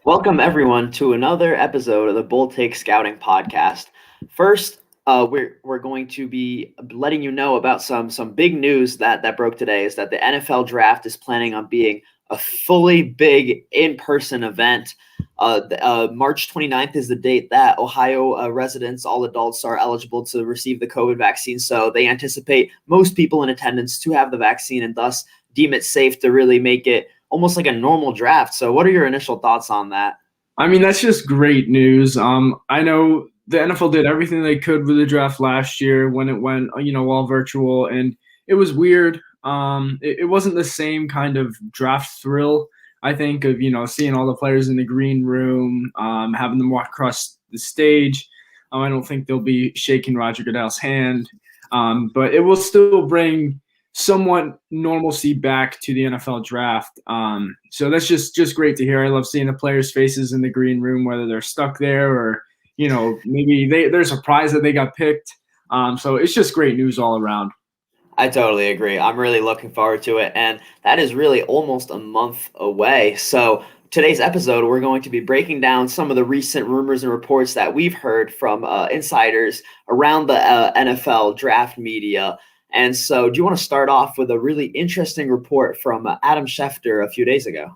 Welcome everyone to another episode of the Bull Take Scouting Podcast. First, we're going to be letting you know about some big news that broke today. Is that the NFL Draft is planning on being a fully big in-person event. March 29th is the date that Ohio residents, all adults, are eligible to receive the COVID vaccine. So they anticipate most people in attendance to have the vaccine and thus deem it safe to really make it almost like a normal draft. So what are your initial thoughts on that? I mean, that's just great news. I know the NFL did everything they could with the draft last year when it went, all virtual, and it was weird. It wasn't the same kind of draft thrill, I think, of, seeing all the players in the green room, having them walk across the stage. I don't think they'll be shaking Roger Goodell's hand, but it will still bring somewhat normalcy back to the NFL draft. So that's just great to hear. I love seeing the players' faces in the green room, whether they're stuck there or, maybe they're surprised that they got picked. So it's just great news all around. I totally agree. I'm really looking forward to it. And that is really almost a month away. So today's episode, we're going to be breaking down some of the recent rumors and reports that we've heard from insiders around the NFL draft media. And so do you want to start off with a really interesting report from Adam Schefter a few days ago?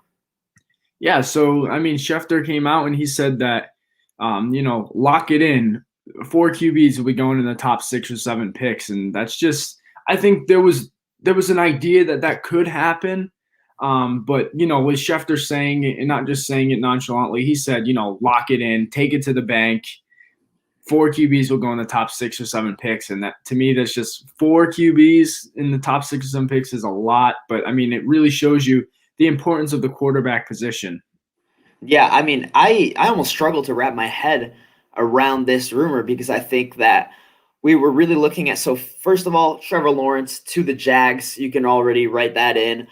Yeah, so, Schefter came out and he said that, lock it in. 4 QBs will be going in the top 6 or 7 picks. And that's just – I think there was an idea that could happen. But, with Schefter saying it and not just saying it nonchalantly, he said, lock it in, take it to the bank. 4 QBs will go in the top 6 or 7 picks. And that, to me, that's just 4 QBs in the top 6 or 7 picks is a lot. But, it really shows you the importance of the quarterback position. Yeah, I almost struggle to wrap my head around this rumor because I think that we were really looking at, so first of all, Trevor Lawrence to the Jags. You can already write that in.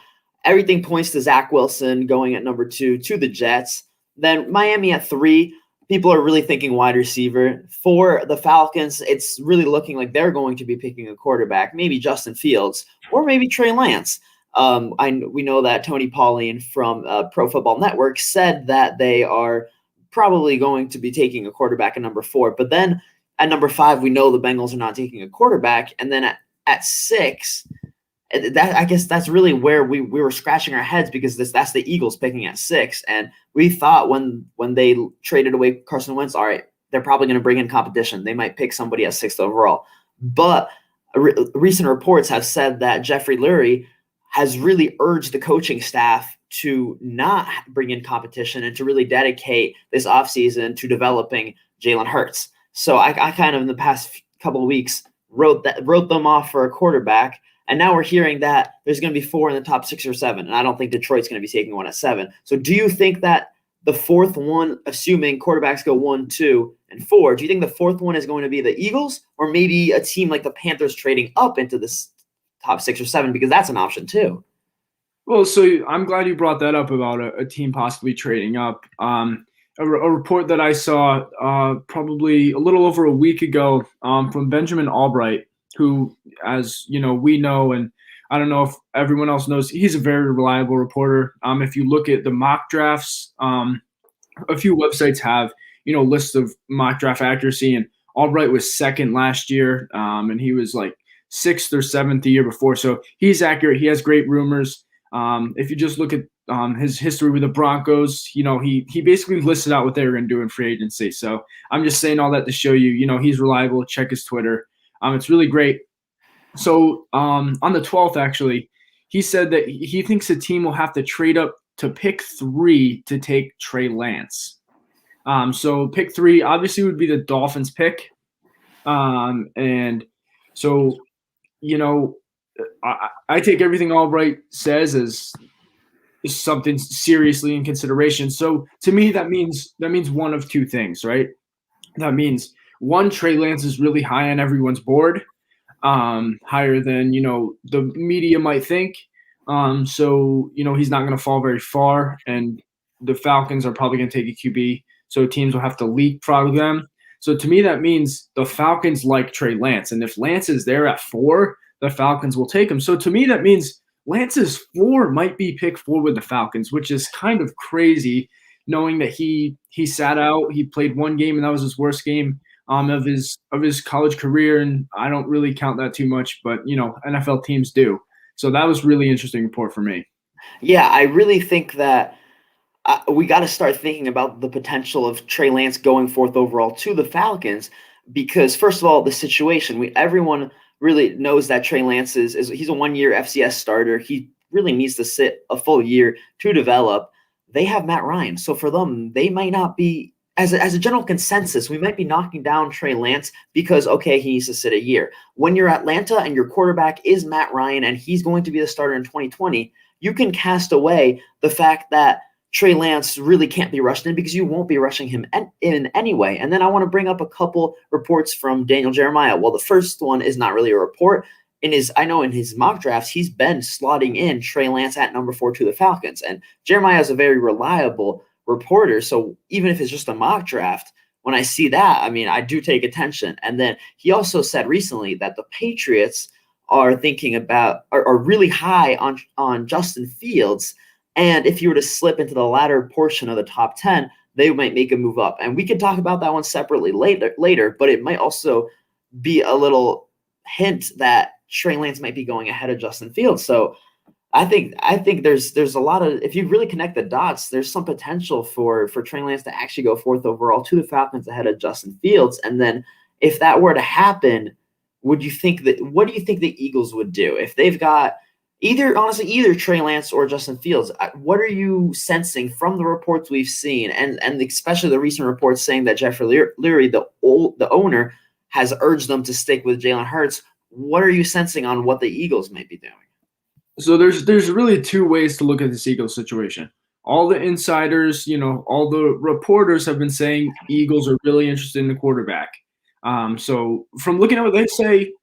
Everything points to Zach Wilson going at number 2 to the Jets. Then Miami at 3. People are really thinking wide receiver. For the Falcons, it's really looking like they're going to be picking a quarterback, maybe Justin Fields or maybe Trey Lance. We know that Tony Pauline from Pro Football Network said that they are probably going to be taking a quarterback at number 4. But then at number 5, we know the Bengals are not taking a quarterback. And then at 6, that I guess that's really where we were scratching our heads because that's the Eagles picking at 6. And we thought when they traded away Carson Wentz, all right, they're probably going to bring in competition. They might pick somebody at 6th overall. But recent reports have said that Jeffrey Lurie has really urged the coaching staff to not bring in competition and to really dedicate this offseason to developing Jalen Hurts. So I kind of in the past couple of weeks wrote them off for a quarterback. And now we're hearing that there's going to be 4 in the top 6 or 7. And I don't think Detroit's going to be taking one at 7. So do you think that the 4th one, assuming quarterbacks go 1, 2, and 4, do you think the 4th one is going to be the Eagles or maybe a team like the Panthers trading up into this top 6 or 7? Because that's an option too. Well, so I'm glad you brought that up about a team possibly trading up. A report that I saw probably a little over a week ago from Benjamin Albright, who, as we know, and I don't know if everyone else knows, he's a very reliable reporter. If you look at the mock drafts, a few websites have lists of mock draft accuracy, and Albright was 2nd last year, and he was like 6th or 7th the year before. So he's accurate. He has great rumors. If you just look at his history with the Broncos, he basically listed out what they were going to do in free agency. So I'm just saying all that to show you, he's reliable. Check his Twitter. It's really great. So on the 12th, actually, he said that he thinks the team will have to trade up to pick 3 to take Trey Lance. So pick 3 obviously would be the Dolphins pick. And so, I take everything Albright says as something seriously in consideration. So to me, that means one of 2 things, right? That means 1, Trey Lance is really high on everyone's board, higher than the media might think. So he's not going to fall very far, and the Falcons are probably going to take a QB. So teams will have to leapfrog them. So to me, that means the Falcons like Trey Lance, and if Lance is there at 4, the Falcons will take him. So to me, that means Lance's 4 might be pick 4 with the Falcons, which is kind of crazy. knowing that he sat out, he played one game, and that was his worst game of his college career, and I don't really count that too much, but NFL teams do. So that was really interesting report for me. Yeah, I really think that we got to start thinking about the potential of Trey Lance going fourth overall to the Falcons because, first of all, the situation. Everyone really knows that Trey Lance is he's a 1-year FCS starter. He really needs to sit a full year to develop. They have Matt Ryan, so for them, they might not be as a general consensus. We might be knocking down Trey Lance because okay, he needs to sit a year. When you're Atlanta and your quarterback is Matt Ryan and he's going to be the starter in 2020, you can cast away the fact that Trey Lance really can't be rushed in because you won't be rushing him in anyway. And then I want to bring up a couple reports from Daniel Jeremiah. Well, the first one is not really a report. I know in his mock drafts, he's been slotting in Trey Lance at number 4 to the Falcons. And Jeremiah is a very reliable reporter. So even if it's just a mock draft, when I see that, I mean, I do take attention. And then he also said recently that the Patriots are thinking about are really high on Justin Fields. And if you were to slip into the latter portion of the top 10, they might make a move up. And we can talk about that one separately later, but it might also be a little hint that Trey Lance might be going ahead of Justin Fields. So I think there's a lot of, if you really connect the dots, there's some potential for Trey Lance to actually go fourth overall to the Falcons ahead of Justin Fields. And then if that were to happen, what do you think the Eagles would do if they've got either Trey Lance or Justin Fields? What are you sensing from the reports we've seen, and especially the recent reports saying that Jeffrey Lurie, the owner, has urged them to stick with Jalen Hurts? What are you sensing on what the Eagles might be doing? So there's really two ways to look at this Eagles situation. All the insiders, all the reporters have been saying Eagles are really interested in the quarterback. So from looking at what they say,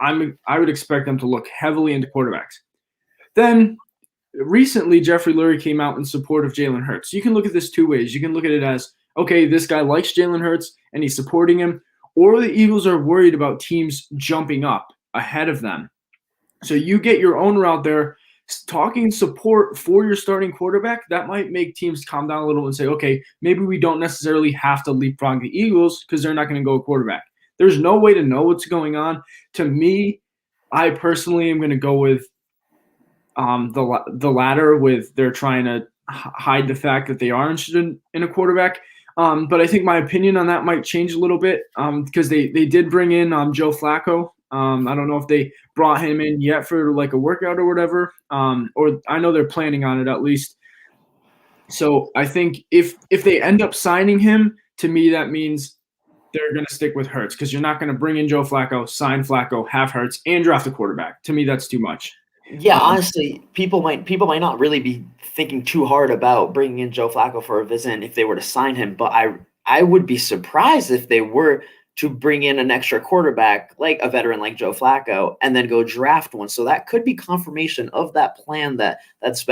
I would expect them to look heavily into quarterbacks. Then recently, Jeffrey Lurie came out in support of Jalen Hurts. You can look at this two ways. You can look at it as, okay, this guy likes Jalen Hurts and he's supporting him, or the Eagles are worried about teams jumping up ahead of them. So you get your own route there, talking support for your starting quarterback. That might make teams calm down a little and say, okay, maybe we don't necessarily have to leapfrog the Eagles because they're not going to go quarterback. There's no way to know what's going on. To me, I personally am going to go with the latter, with they're trying to hide the fact that they are interested in a quarterback. But I think my opinion on that might change a little bit because they did bring in Joe Flacco. I don't know if they brought him in yet for like a workout or whatever, or I know they're planning on it at least. So I think if they end up signing him, to me that means they're going to stick with Hurts because you're not going to bring in Joe Flacco, sign Flacco, have Hurts, and draft a quarterback. To me, that's too much. Yeah, honestly, people might not really be thinking too hard about bringing in Joe Flacco for a visit if they were to sign him. But I would be surprised if they were to bring in an extra quarterback, like a veteran like Joe Flacco, and then go draft one. So that could be confirmation of that plan that there's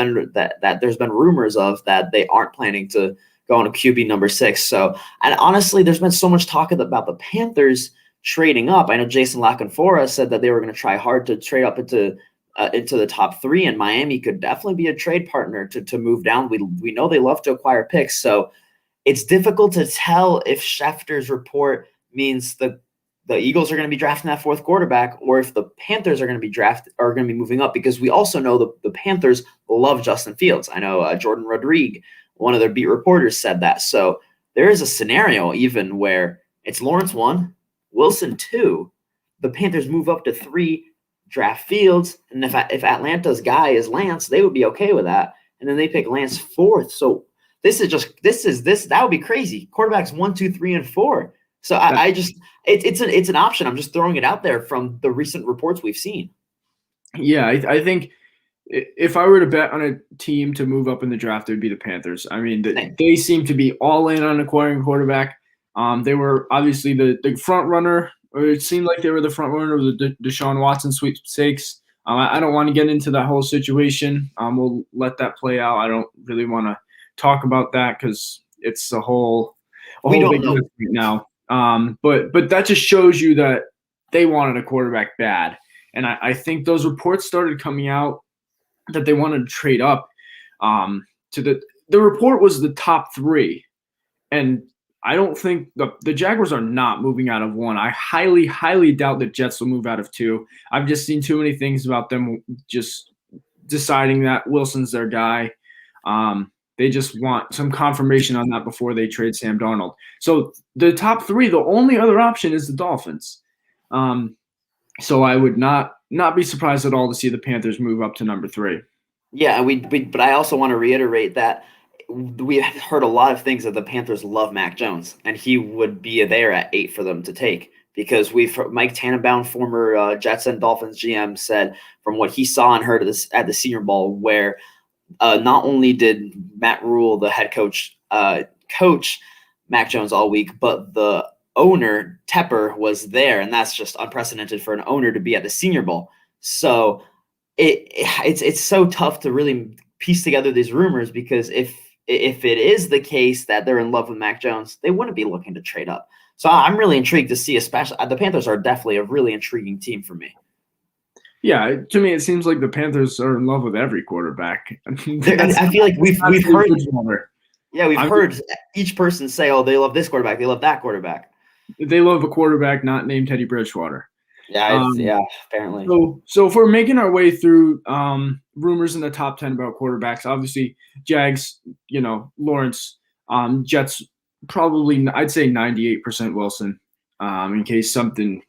been rumors of, that they aren't planning to go on a QB number 6. So, and honestly, there's been so much talk about the Panthers trading up. I know Jason LaCanfora said that they were going to try hard to trade up into the top 3, and Miami could definitely be a trade partner to move down. We know they love to acquire picks, so it's difficult to tell if Schefter's report means the Eagles are going to be drafting that 4th quarterback, or if the Panthers are going to be moving up, because we also know the Panthers love Justin Fields. I know Jordan Rodriguez, one of their beat reporters, said that. So there is a scenario even where it's Lawrence 1, Wilson 2, the Panthers move up to 3, draft Fields, and if Atlanta's guy is Lance, they would be okay with that, and then they pick Lance 4th. So that would be crazy. Quarterbacks 1, 2, 3, and 4. So it's an option. I'm just throwing it out there from the recent reports we've seen. Yeah, I think if I were to bet on a team to move up in the draft, it would be the Panthers. I mean, they seem to be all in on acquiring a quarterback. They were obviously the front runner, or it seemed like they were the front runner of the Deshaun Watson sweepstakes. I don't want to get into that whole situation. We'll let that play out. I don't really want to talk about that because it's a whole big mess right now. But that just shows you that they wanted a quarterback bad. And I think those reports started coming out that they wanted to trade up to the report was the top 3, and I don't think the Jaguars are not moving out of 1. I highly, highly doubt the Jets will move out of 2. I've just seen too many things about them just deciding that Wilson's their guy. They just want some confirmation on that before they trade Sam Darnold. So the top 3, the only other option is the Dolphins. So I would not be surprised at all to see the Panthers move up to number 3. Yeah, but I also want to reiterate that we have heard a lot of things that the Panthers love Mac Jones, and he would be there at 8 for them to take, because Mike Tannenbaum, former Jets and Dolphins GM, said from what he saw and heard at the Senior Bowl, where not only did Matt Rule, the head coach, coach Mac Jones all week, but the owner Tepper was there, and that's just unprecedented for an owner to be at the Senior Bowl. So it's so tough to really piece together these rumors, because if it is the case that they're in love with Mac Jones, they wouldn't be looking to trade up. So I'm really intrigued to see, especially the Panthers are definitely a really intriguing team for me. Yeah, to me, it seems like the Panthers are in love with every quarterback. I feel like we've heard, we've heard each person say, "Oh, they love this quarterback, they love that quarterback." They love a quarterback not named Teddy Bridgewater. Yeah, apparently. So if we're making our way through rumors in the top 10 about quarterbacks, obviously Jags, Lawrence, Jets, probably I'd say 98% Wilson, in case something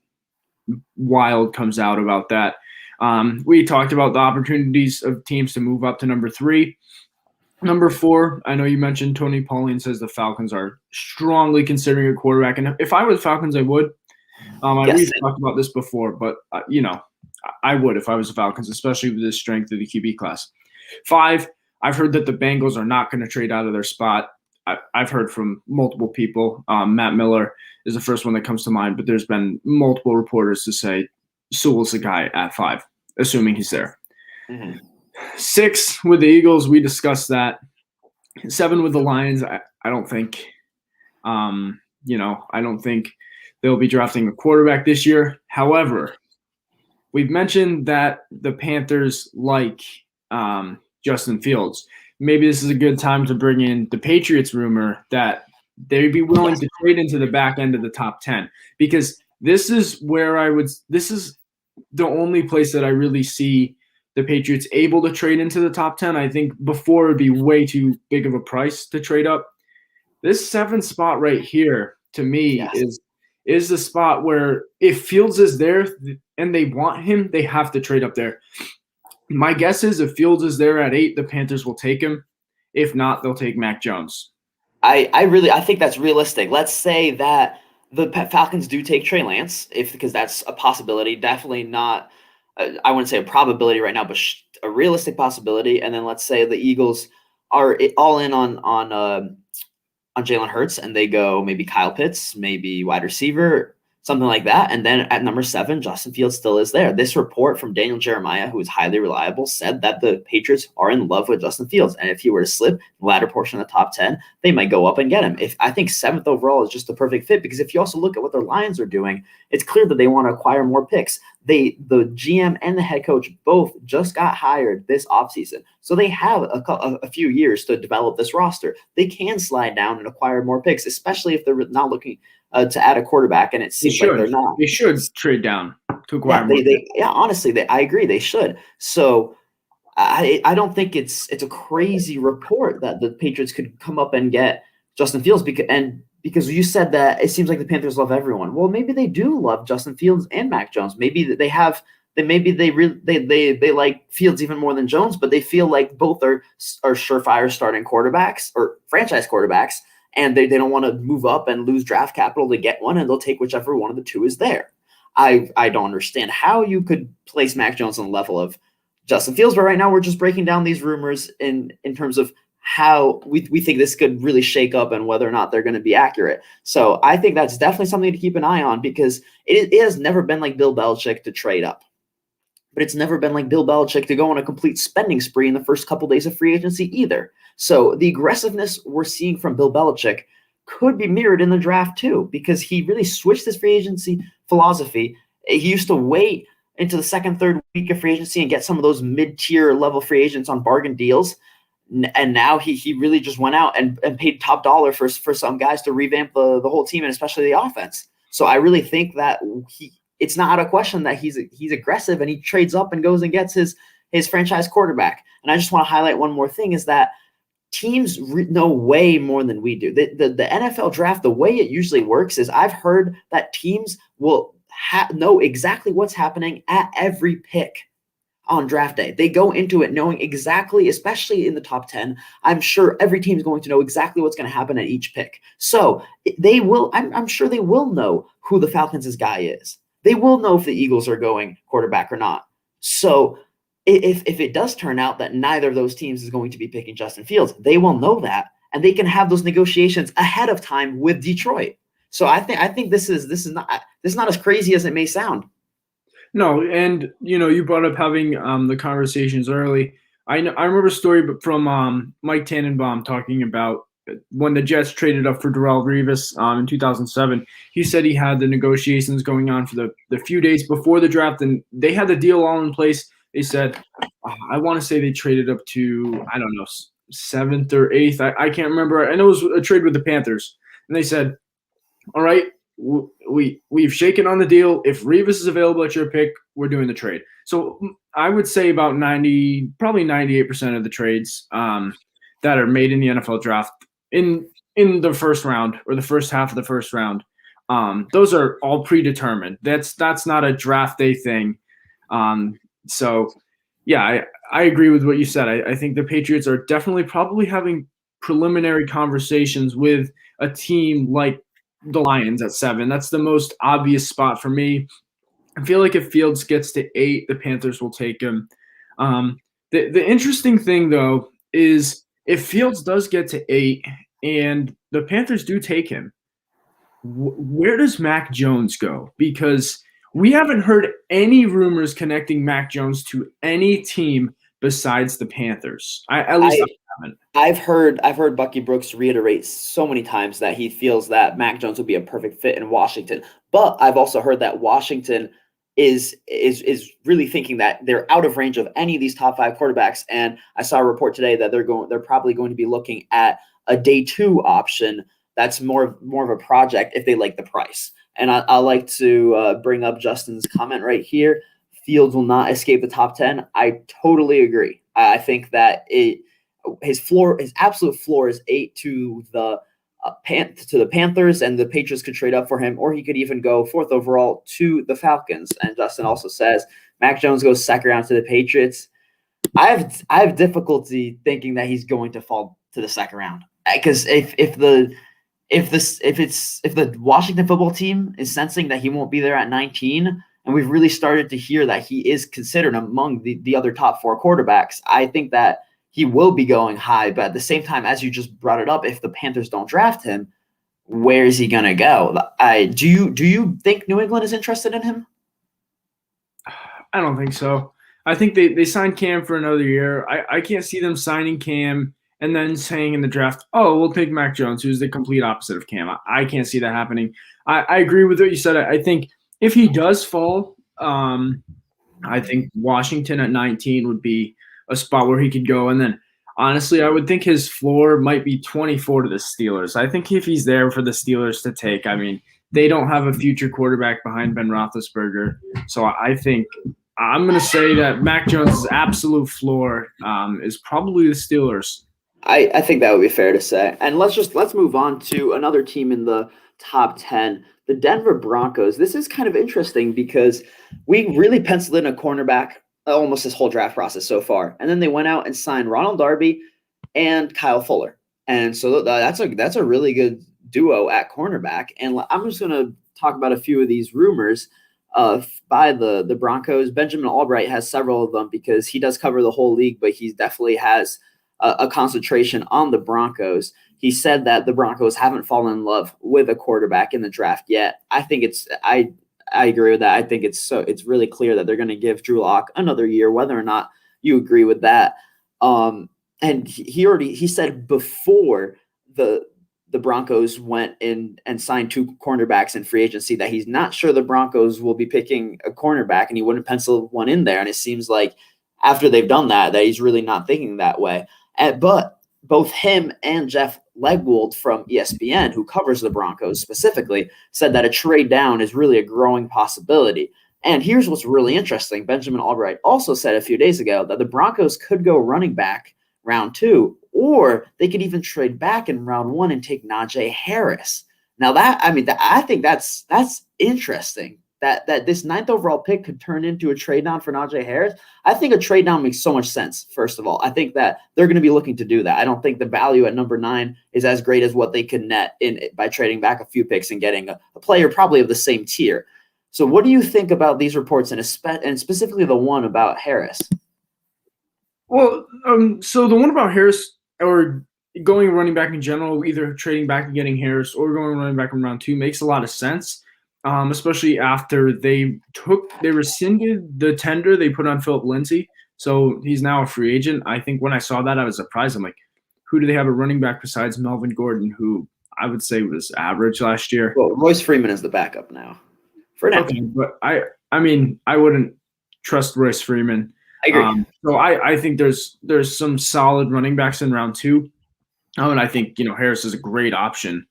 wild comes out about that. We talked about the opportunities of teams to move up to number 3. Number 4, I know you mentioned Tony Pauline says the Falcons are strongly considering a quarterback. And if I were the Falcons, I would. We've talked about this before, but, I would if I was the Falcons, especially with the strength of the QB class. 5, I've heard that the Bengals are not going to trade out of their spot. I've heard from multiple people. Matt Miller is the first one that comes to mind, but there's been multiple reporters to say Sewell's the guy at 5, assuming he's there. Mm-hmm. 6 with the Eagles, we discussed that. 7 with the Lions, I don't think, I don't think they'll be drafting a quarterback this year. However, we've mentioned that the Panthers like Justin Fields. Maybe this is a good time to bring in the Patriots rumor that they'd be willing to trade into the back end of the top 10, because this is the only place that I really see the Patriots able to trade into the top 10. I think before it'd be way too big of a price to trade up. This 7th spot right here, to me, is the spot where if Fields is there and they want him, they have to trade up there. My guess is if Fields is there at 8, the Panthers will take him. If not, they'll take Mac Jones. I think that's realistic. Let's say that the Falcons do take Trey Lance, because that's a possibility. Definitely not. I wouldn't say a probability right now, but a realistic possibility. And then let's say the Eagles are all in on Jalen Hurts, and they go maybe Kyle Pitts, maybe wide receiver, something like that. And then at number 7, Justin Fields still is there. This report from Daniel Jeremiah, who is highly reliable, said that the Patriots are in love with Justin Fields. And if he were to slip the latter portion of the top 10, they might go up and get him. I think 7th overall is just the perfect fit, because if you also look at what the Lions are doing, it's clear that they want to acquire more picks. The GM and the head coach both just got hired this offseason. So they have a few years to develop this roster. They can slide down and acquire more picks, especially if they're not looking to add a quarterback, and it seems like they're not. They should trade down to acquire more. Honestly, I agree. They should. So I don't think it's a crazy report that the Patriots could come up and get Justin Fields, because you said that it seems like the Panthers love everyone. Well, maybe they do love Justin Fields and Mac Jones. Maybe they like Fields even more than Jones, but they feel like both are surefire starting quarterbacks or franchise quarterbacks, and they don't want to move up and lose draft capital to get one, and they'll take whichever one of the two is there. I don't understand how you could place Mac Jones on the level of Justin Fields, but right now we're just breaking down these rumors in terms of how we think this could really shake up and whether or not they're going to be accurate. So I think that's definitely something to keep an eye on, because it has never been like Bill Belichick to trade up. But it's never been like Bill Belichick to go on a complete spending spree in the first couple days of free agency either. So the aggressiveness we're seeing from Bill Belichick could be mirrored in the draft too, because he really switched his free agency philosophy. He used to wait into the second, third week of free agency and get some of those mid-tier level free agents on bargain deals. And now he really just went out and paid top dollar for some guys to revamp the whole team and especially the offense. So I really think that it's not a question that he's aggressive and he trades up and goes and gets his franchise quarterback. And I just want to highlight one more thing is that teams know way more than we do. The NFL draft, the way it usually works is I've heard that teams will know exactly what's happening at every pick on draft day. They go into it knowing exactly, especially in the top 10, I'm sure every team is going to know exactly what's going to happen at each pick. So they will, I'm sure they will know who the Falcons' guy is. They will know if the Eagles are going quarterback or not. So if it does turn out that neither of those teams is going to be picking Justin Fields, they will know that, and they can have those negotiations ahead of time with Detroit. So I think this is not as crazy as it may sound. No, and you brought up having the conversations early. I remember a story from Mike Tannenbaum talking about when the Jets traded up for Darrelle Revis in 2007. He said he had the negotiations going on for the few days before the draft, and they had the deal all in place. They said, I want to say they traded up to, I don't know, 7th or 8th. I can't remember. I know it was a trade with the Panthers. And they said, all right, we've shaken on the deal. If Revis is available at your pick, we're doing the trade. So I would say about probably 98% of the trades that are made in the NFL draft in the first round or the first half of the first round, those are all predetermined. That's not a draft day thing. So yeah, I agree with what you said. I think the Patriots are definitely probably having preliminary conversations with a team like the Lions at 7. That's the most obvious spot for me. I feel like if Fields gets to 8, the Panthers will take him. The interesting thing, though, is if Fields does get to 8 and the Panthers do take him, where does Mac Jones go? Because we haven't heard any rumors connecting Mac Jones to any team besides the Panthers. I haven't. I've heard Bucky Brooks reiterate so many times that he feels that Mac Jones would be a perfect fit in Washington. But I've also heard that Washington is really thinking that they're out of range of any of these top 5 quarterbacks. And I saw a report today that they're probably going to be looking at a day 2 option that's more of a project if they like the price. And I like to bring up Justin's comment right here. Fields will not escape the top 10. I totally agree. I think that his absolute floor is 8 to the Panthers, and the Patriots could trade up for him, or he could even go 4th overall to the Falcons. And Justin also says Mac Jones goes 2nd round to the Patriots. I have difficulty thinking that he's going to fall to the 2nd round, because if the Washington football team is sensing that he won't be there at 19, and we've really started to hear that he is considered among the other top 4 quarterbacks, I think that he will be going high. But at the same time, as you just brought it up, if the Panthers don't draft him, where is he going to go? Do you think New England is interested in him? I don't think so. I think they signed Cam for another year. I can't see them signing Cam and then saying in the draft, oh, we'll take Mac Jones, who's the complete opposite of Cam. I can't see that happening. I agree with what you said. I think if he does fall, I think Washington at 19 would be a spot where he could go. And then, honestly, I would think his floor might be 24 to the Steelers. I think if he's there for the Steelers to take, I mean, they don't have a future quarterback behind Ben Roethlisberger. So I think I'm going to say that Mac Jones' absolute floor is probably the Steelers. I think that would be fair to say. And let's move on to another team in the top 10, the Denver Broncos. This is kind of interesting because we really penciled in a cornerback almost this whole draft process so far. And then they went out and signed Ronald Darby and Kyle Fuller. And so that's a really good duo at cornerback. And I'm just going to talk about a few of these rumors by the Broncos. Benjamin Albright has several of them because he does cover the whole league, but he definitely has a concentration on the Broncos. He said that the Broncos haven't fallen in love with a quarterback in the draft yet. I think I agree with that. I think it's really clear that they're going to give Drew Lock another year, whether or not you agree with that. And he said before the Broncos went in and signed 2 cornerbacks in free agency that he's not sure the Broncos will be picking a cornerback, and he wouldn't pencil one in there. And it seems like after they've done that he's really not thinking that way. But both him and Jeff Legwold from ESPN, who covers the Broncos specifically, said that a trade down is really a growing possibility. And here's what's really interesting. Benjamin Albright also said a few days ago that the Broncos could go running back round 2, or they could even trade back in round 1 and take Najee Harris. Now I think that's interesting. That this 9th overall pick could turn into a trade down for Najee Harris. I think a trade down makes so much sense, first of all. I think that they're going to be looking to do that. I don't think the value at number 9 is as great as what they could net by trading back a few picks and getting a player probably of the same tier. So what do you think about these reports and specifically the one about Harris? Well, so the one about Harris, or going running back in general, either trading back and getting Harris or going running back in round 2, makes a lot of sense. Especially after they rescinded the tender they put on Philip Lindsay. So he's now a free agent. I think when I saw that, I was surprised. I'm like, who do they have a running back besides Melvin Gordon, who I would say was average last year? Well, Royce Freeman is the backup now. For now. Okay, but I mean, I wouldn't trust Royce Freeman. I agree. So I think there's some solid running backs in round 2. And I think, Harris is a great option.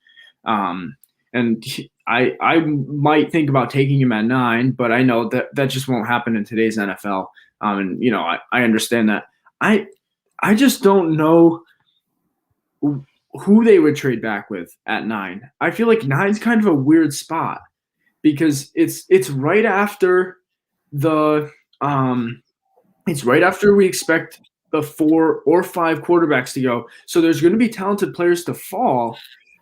And I might think about taking him at 9, but I know that just won't happen in today's NFL. And I understand that. I just don't know who they would trade back with at 9. I feel like 9's kind of a weird spot because it's right after it's right after we expect the 4 or 5 quarterbacks to go. So there's going to be talented players to fall.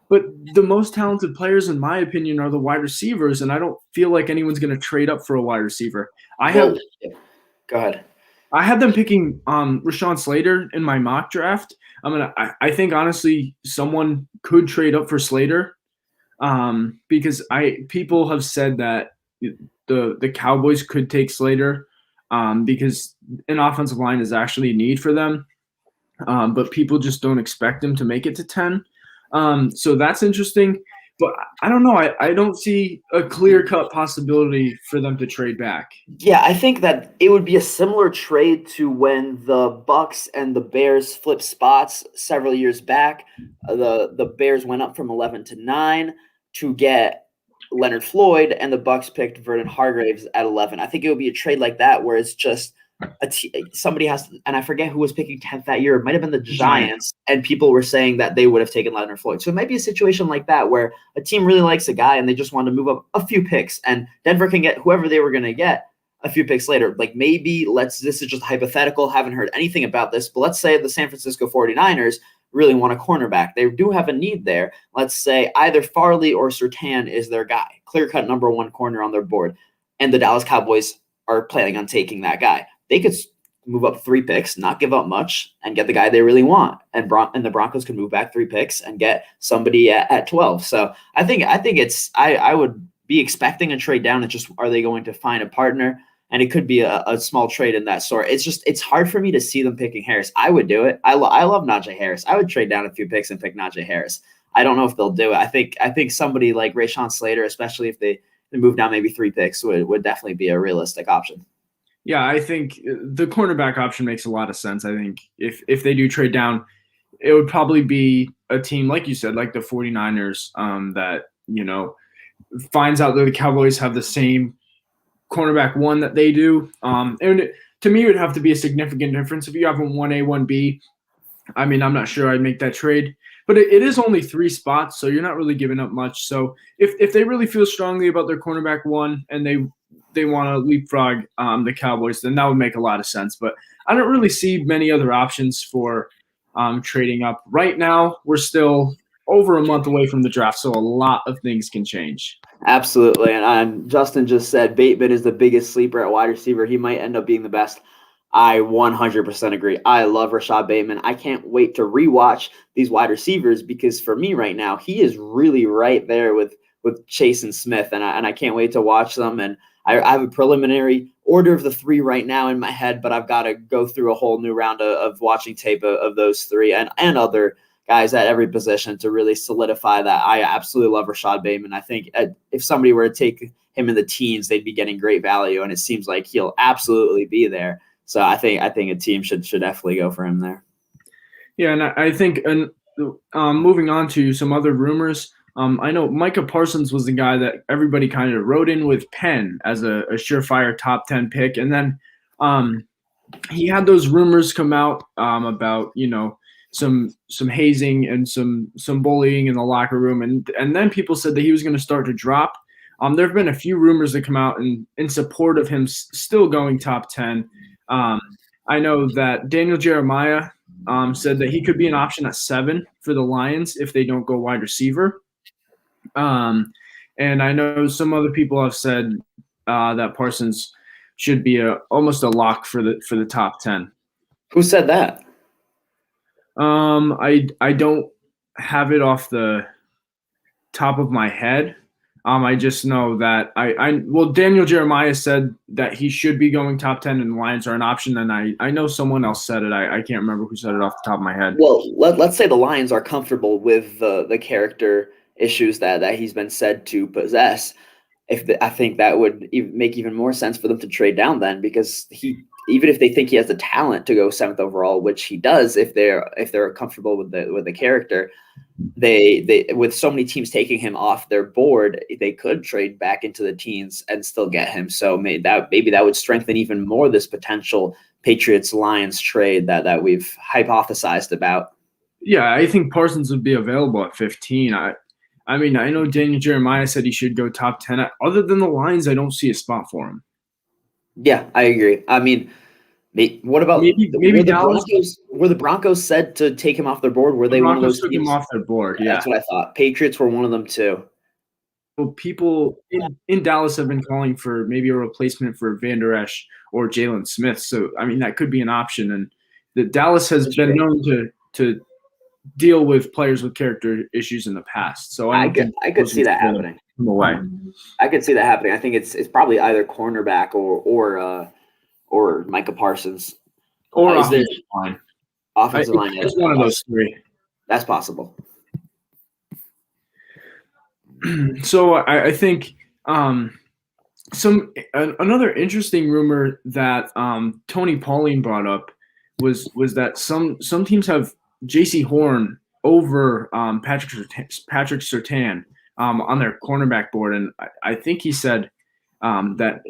But the most talented players, in my opinion, are the wide receivers, and I don't feel like anyone's going to trade up for a wide receiver. Go ahead. I had them picking Rashawn Slater in my mock draft. I think honestly someone could trade up for Slater because people have said that the Cowboys could take Slater because an offensive line is actually a need for them, but people just don't expect him to make it to 10. So that's interesting, but I don't know. I don't see a clear-cut possibility for them to trade back. Yeah, I think that it would be a similar trade to when the Bucks and the Bears flipped spots several years back. The Bears went up from 11 to 9 to get Leonard Floyd, and the Bucks picked Vernon Hargreaves at 11. I think it would be a trade like that where it's just somebody has to, and I forget who was picking 10th that year. It might have been the Giants, and people were saying that they would have taken Leonard Floyd. So it might be a situation like that where a team really likes a guy and they just want to move up a few picks, and Denver can get whoever they were going to get a few picks later. Like maybe this is just hypothetical, haven't heard anything about this, but let's say the San Francisco 49ers really want a cornerback. They do have a need there. Let's say either Farley or Surtain is their guy, clear-cut number 1 corner on their board, and the Dallas Cowboys are planning on taking that guy. They could move up 3 picks, not give up much, and get the guy they really want. And the Broncos could move back 3 picks and get somebody at 12. So I think I would be expecting a trade down. It's just, are they going to find a partner? And it could be a small trade in that sort. It's hard for me to see them picking Harris. I would do it. I love Najee Harris. I would trade down a few picks and pick Najee Harris. I don't know if they'll do it. I think somebody like Rashawn Slater, especially if they move down maybe 3 picks, would definitely be a realistic option. Yeah, I think the cornerback option makes a lot of sense. I think if they do trade down, it would probably be a team, like you said, like the 49ers, that, finds out that the Cowboys have the same cornerback 1 that they do. And to me, it would have to be a significant difference. If you have a 1A, 1B, I mean, I'm not sure I'd make that trade. But it is only 3 spots, so you're not really giving up much. So if they really feel strongly about their cornerback 1 and they want to leapfrog the Cowboys, then that would make a lot of sense. But I don't really see many other options for trading up. Right now, we're still over a month away from the draft, so a lot of things can change. Absolutely. And Justin just said Bateman is the biggest sleeper at wide receiver. He might end up being the best. I 100% agree. I love Rashad Bateman. I can't wait to rewatch these wide receivers because for me right now, he is really right there with Chase and Smith, and I can't wait to watch them. And I have a preliminary order of the 3 right now in my head, but I've got to go through a whole new round of watching tape of those 3 and other guys at every position to really solidify that. I absolutely love Rashad Bateman. I think if somebody were to take him in the teens, they'd be getting great value, and it seems like he'll absolutely be there. So I think a team should definitely go for him there. Yeah, and I think, and moving on to some other rumors, I know Micah Parsons was the guy that everybody kind of wrote in with Penn as a surefire top 10 pick. And then he had those rumors come out about, some hazing and some bullying in the locker room. And then people said that he was going to start to drop. There have been a few rumors that come out in support of him still going top 10. I know that Daniel Jeremiah said that he could be an option at 7 for the Lions if they don't go wide receiver. And I know some other people have said that Parsons should be almost a lock for the top 10. Who said that? I don't have it off the top of my head. I just know that Daniel Jeremiah said that he should be going top 10 and the Lions are an option. And I know someone else said it. I can't remember who said it off the top of my head. Well, let's say the Lions are comfortable with the character issues that he's been said to possess. I think that would make even more sense for them to trade down then, because even if they think he has the talent to go 7th overall, which he does, if they're comfortable with the character, they with so many teams taking him off their board, they could trade back into the teens and still get him. So maybe that would strengthen even more this potential Patriots Lions trade that we've hypothesized about. Yeah, I think Parsons would be available at 15. I mean, I know Daniel Jeremiah said he should go top 10. Other than the Lions, I don't see a spot for him. Yeah, I agree. I mean, what about maybe Dallas? Were the Broncos said to take him off their board? Were they one of those took teams? him off their board? Yeah, that's what I thought. Patriots were one of them too. Well, people in Dallas have been calling for maybe a replacement for Van Der Esch or Jalen Smith. So I mean, that could be an option. And the Dallas has been known to deal with players with character issues in the past. So I could see that happening. I could see that happening. I think it's probably either cornerback or Micah Parsons or offensive line. Offensive line. It's one of those three. That's possible. So I think another interesting rumor that Tony Pauline brought up was that some teams have J.C. Horn over Patrick Surtain on their cornerback board, and I think he said that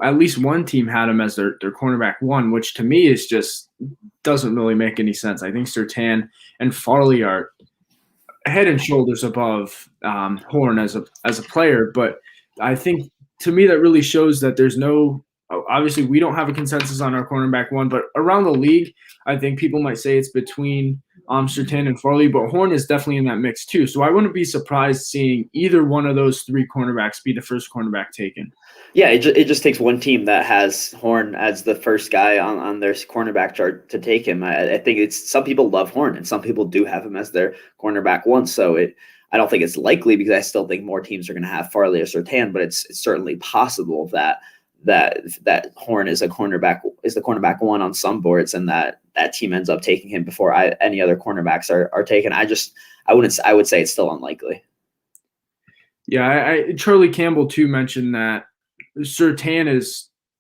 at least one team had him as their cornerback 1, which to me is just doesn't really make any sense. I think Surtain and Farley are head and shoulders above Horn as a player, but I think to me that really shows that there's no. Obviously, we don't have a consensus on our cornerback 1, but around the league, I think people might say it's between Surtain and Farley, but Horn is definitely in that mix too. So I wouldn't be surprised seeing either one of those 3 cornerbacks be the first cornerback taken. Yeah, it just takes one team that has Horn as the first guy on their cornerback chart to take him. I think it's some people love Horn and some people do have him as their cornerback 1. So I don't think it's likely because I still think more teams are going to have Farley or Surtain, but it's certainly possible that Horn is the cornerback 1 on some boards, and that team ends up taking him before any other cornerbacks are taken. I would say it's still unlikely. Yeah, Charlie Campbell too mentioned that Surtain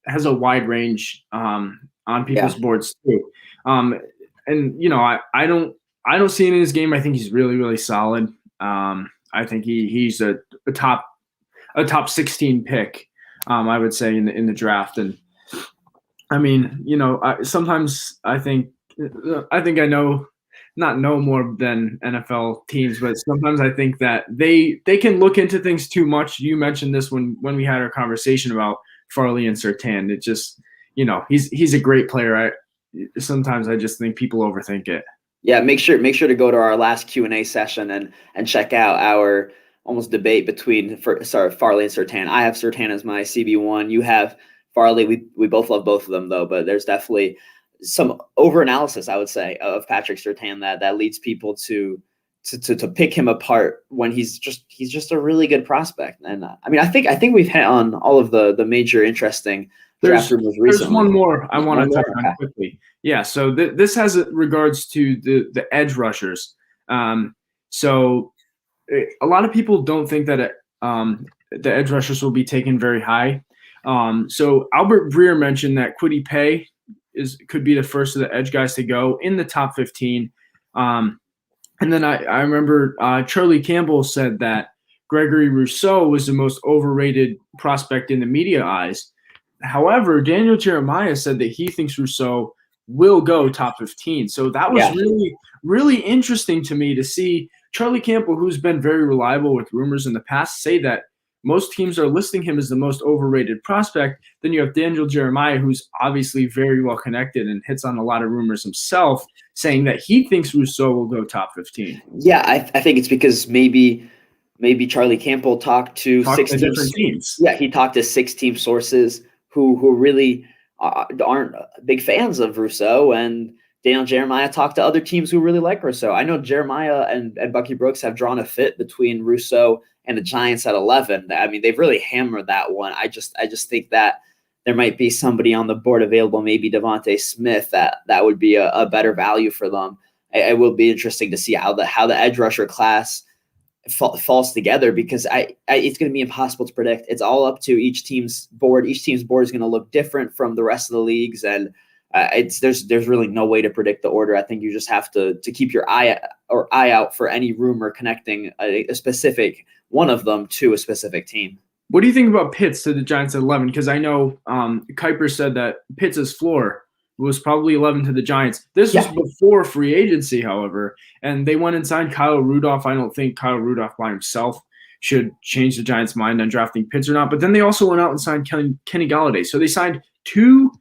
has a wide range on people's boards too, and I don't see it in his game. I think he's really really solid. I think he's a top 16 pick. I would say in the draft, and I mean, sometimes I think I not know more than NFL teams, but sometimes I think that they can look into things too much. You mentioned this when we had our conversation about Farley and Surtain. It just, he's a great player. Sometimes I just think people overthink it. Yeah, make sure to go to our last Q&A session and check out our almost debate between Farley and Surtain. I have Surtain as my CB1. You have Farley. We both love both of them though, but there's definitely some over-analysis, I would say, of Patrick Surtain that leads people to pick him apart when he's just a really good prospect. And I mean, I think we've hit on all of the major interesting draft rumors recently. There's one more I want to touch on quickly. Yeah, so this has regards to the edge rushers. So a lot of people don't think that the edge rushers will be taken very high. So Albert Breer mentioned that Kwity Paye could be the first of the edge guys to go in the top 15. And then I remember Charlie Campbell said that Gregory Rousseau was the most overrated prospect in the media eyes. However, Daniel Jeremiah said that he thinks Rousseau will go top 15. So that was really, really interesting to me to see Charlie Campbell, who's been very reliable with rumors in the past, say that most teams are listing him as the most overrated prospect. Then you have Daniel Jeremiah, who's obviously very well connected and hits on a lot of rumors himself, saying that he thinks Rousseau will go top 15. Yeah, I think it's because maybe Charlie Campbell talked to different teams. Yeah, he talked to 6-team sources who really aren't big fans of Rousseau, and Daniel Jeremiah talked to other teams who really like Rousseau. I know Jeremiah and Bucky Brooks have drawn a fit between Rousseau and the Giants at 11. I mean, they've really hammered that one. I just think that there might be somebody on the board available, maybe Devontae Smith, that would be a better value for them. It will be interesting to see how the edge rusher class falls together, because it's going to be impossible to predict. It's all up to each team's board. Each team's board is going to look different from the rest of the leagues, and there's really no way to predict the order. I think you just have to keep your eye out for any rumor connecting a specific one of them to a specific team. What do you think about Pitts to the Giants at 11? Because I know Kuiper said that Pitts' floor was probably 11 to the Giants. This was before free agency, however, and they went and signed Kyle Rudolph. I don't think Kyle Rudolph by himself should change the Giants' mind on drafting Pitts or not. But then they also went out and signed Kenny Golladay. So they signed 2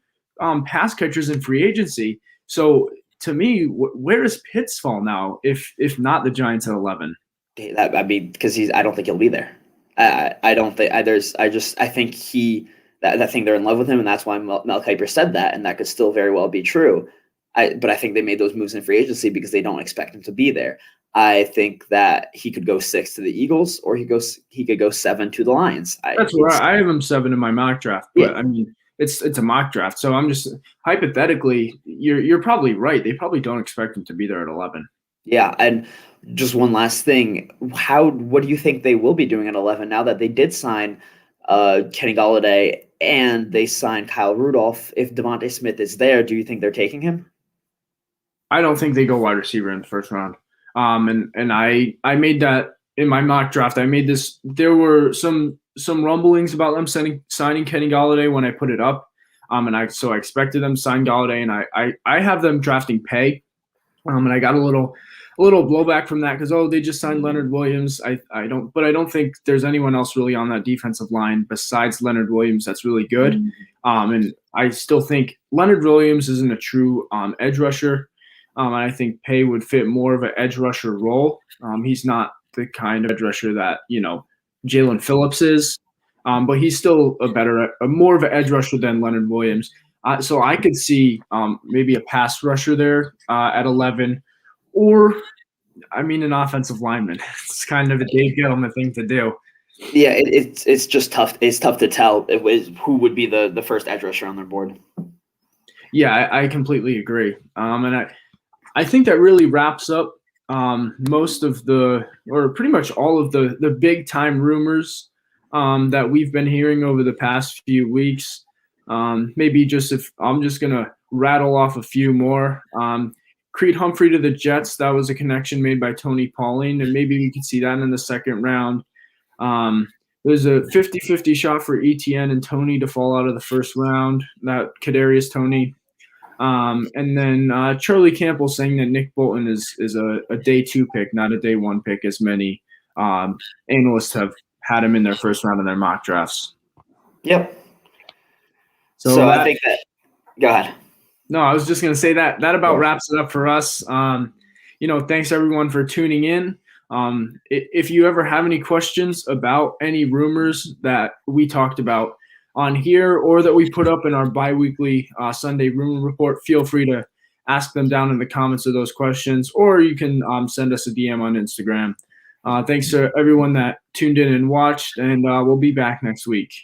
pass catchers in free agency. So to me, where does Pitts fall now, if not the Giants at 11? Because I don't think he'll be there. I don't think I think I think they're in love with him, and that's why Mel Kiper said that, and that could still very well be true. But I think they made those moves in free agency because they don't expect him to be there. I think that he could go 6 to the Eagles, or he could go 7 to the Lions. That's where I have him 7 in my mock draft. But I mean, it's a mock draft, so I'm just hypothetically, you're probably right. They probably don't expect him to be there at 11. Yeah, and just one last thing. What do you think they will be doing at 11 now that they did sign Kenny Golladay and they signed Kyle Rudolph? If Devontae Smith is there, do you think they're taking him? I don't think they go wide receiver in the first round. And I made that in my mock draft. I made this. There were some rumblings about them signing Kenny Golladay when I put it up. And I expected them to sign Golladay, and I have them drafting Pay. And I got a little blowback from that because they just signed Leonard Williams. I don't think there's anyone else really on that defensive line besides Leonard Williams that's really good. And I still think Leonard Williams isn't a true edge rusher. And I think Pay would fit more of an edge rusher role. He's not the kind of edge rusher that Jalen Phillips is, but he's still more of an edge rusher than Leonard Williams. So I could see maybe a pass rusher there at 11, or an offensive lineman. It's kind of a Dave Gettleman thing to do. Yeah, it's just tough. It's tough to tell who would be the first edge rusher on their board. Yeah, I completely agree. And I think that really wraps up most of or pretty much all of the big time rumors that we've been hearing over the past few weeks. Maybe if I'm just going to rattle off a few more. Crete Humphrey to the Jets, that was a connection made by Tony Pauling, and maybe we could see that in the second round. There's a 50-50 shot for ETN and Tony to fall out of the first round, that Kadarius Tony. And then Charlie Campbell saying that Nick Bolton is a day 2 pick, not a day 1 pick, as many analysts have had him in their first round of their mock drafts. Yep. So I think that – go ahead. No, I was just going to say that about wraps it up for us. Thanks everyone for tuning in. If you ever have any questions about any rumors that we talked about on here or that we put up in our bi-weekly Sunday rumor report, feel free to ask them down in the comments of those questions, or you can send us a DM on Instagram. Thanks to everyone that tuned in and watched, and we'll be back next week.